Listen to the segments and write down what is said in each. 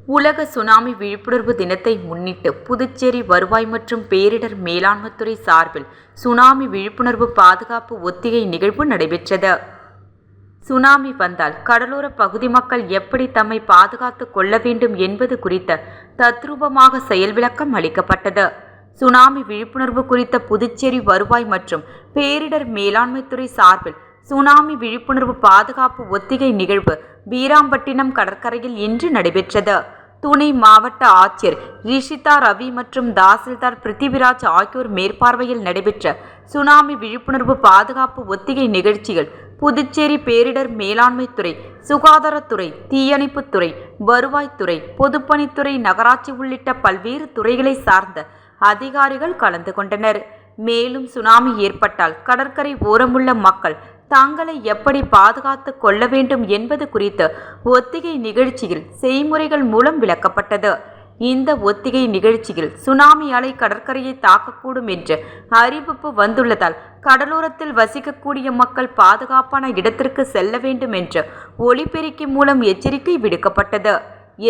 உலக சுனாமி விழிப்புணர்வு தினத்தை முன்னிட்டு புதுச்சேரி வருவாய் மற்றும் பேரிடர் மேலாண்மைத்துறை சார்பில் சுனாமி விழிப்புணர்வு பாதுகாப்பு ஒத்திகை நிகழ்வு நடைபெற்றது. சுனாமி வந்தால் கடலோர பகுதி மக்கள் எப்படி தம்மை பாதுகாத்துக் கொள்ள வேண்டும் என்பது குறித்த தத்ரூபமாக செயல் விளக்கம் அளிக்கப்பட்டது. சுனாமி விழிப்புணர்வு குறித்த புதுச்சேரி வருவாய் மற்றும் பேரிடர் மேலாண்மைத்துறை சார்பில் சுனாமி விழிப்புணர்வு பாதுகாப்பு ஒத்திகை நிகழ்வு வீராம்பட்டினம் கடற்கரையில் இன்று நடைபெற்றது. துணை மாவட்ட ஆட்சியர் ரிஷிதா ரவி மற்றும் தாசில்தார் பிருத்திவிராஜ் ஆகியோர் மேற்பார்வையில் நடைபெற்ற சுனாமி விழிப்புணர்வு பாதுகாப்பு ஒத்திகை நிகழ்ச்சிகள் புதுச்சேரி பேரிடர் மேலாண்மைத்துறை, சுகாதாரத்துறை, தீயணைப்புத்துறை, வருவாய்த்துறை, பொதுப்பணித்துறை, நகராட்சி உள்ளிட்ட பல்வேறு துறைகளை சார்ந்த அதிகாரிகள் கலந்து கொண்டனர். மேலும் சுனாமி ஏற்பட்டால் கடற்கரை ஓரமுள்ள மக்கள் தங்களை எப்படி பாதுகாத்து கொள்ள வேண்டும் என்பது குறித்து ஒத்திகை நிகழ்ச்சியில் செய்முறைகள் மூலம் விளக்கப்பட்டது. இந்த ஒத்திகை நிகழ்ச்சியில் சுனாமி அலை கடற்கரையை தாக்கக்கூடும் என்று அறிவிப்பு வந்துள்ளதால் கடலோரத்தில் வசிக்கக்கூடிய மக்கள் பாதுகாப்பான இடத்திற்கு செல்ல வேண்டும் என்று ஒலிபெருக்கி மூலம் எச்சரிக்கை விடுக்கப்பட்டது.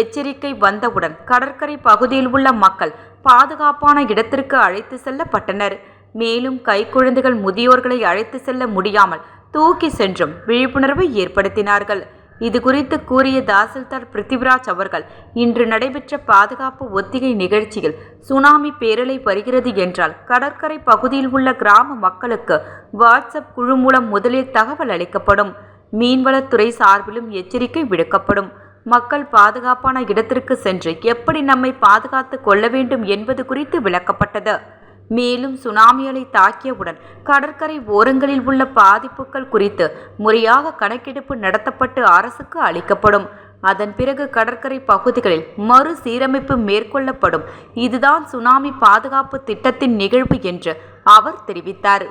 எச்சரிக்கை வந்தவுடன் கடற்கரை பகுதியில் உள்ள மக்கள் பாதுகாப்பான இடத்திற்கு அழைத்து செல்லப்பட்டனர். மேலும் கைக்குழந்தைகள், முதியோர்களை அழைத்து செல்ல முடியாமல் தூக்கி சென்றும் விழிப்புணர்வை ஏற்படுத்தினார்கள். இது குறித்து கூறிய தாசில்தார் பிருத்திவிராஜ் அவர்கள், இன்று நடைபெற்ற பாதுகாப்பு ஒத்திகை நிகழ்ச்சியில் சுனாமி பேரலை வருகிறது என்றால் கடற்கரை பகுதியில் உள்ள கிராம மக்களுக்கு வாட்ஸ்அப் குழு மூலம் முதலில் தகவல் அளிக்கப்படும். மீன்வளத்துறை சார்பிலும் எச்சரிக்கை விடுக்கப்படும். மக்கள் பாதுகாப்பான இடத்திற்கு சென்று எப்படி நம்மை பாதுகாத்து கொள்ள வேண்டும் என்பது குறித்து விளக்கப்பட்டது. மேலும் சுனாமி அலை தாக்கியவுடன் கடற்கரை ஓரங்களில் உள்ள பாதிப்புகள் குறித்து முறையாக கணக்கெடுப்பு நடத்தப்பட்டு அரசுக்கு அளிக்கப்படும். அதன் பிறகு கடற்கரை பகுதிகளில் மறுசீரமைப்பு மேற்கொள்ளப்படும். இதுதான் சுனாமி பாதுகாப்பு திட்டத்தின் நிகழ்வு என்று அவர் தெரிவித்தார்.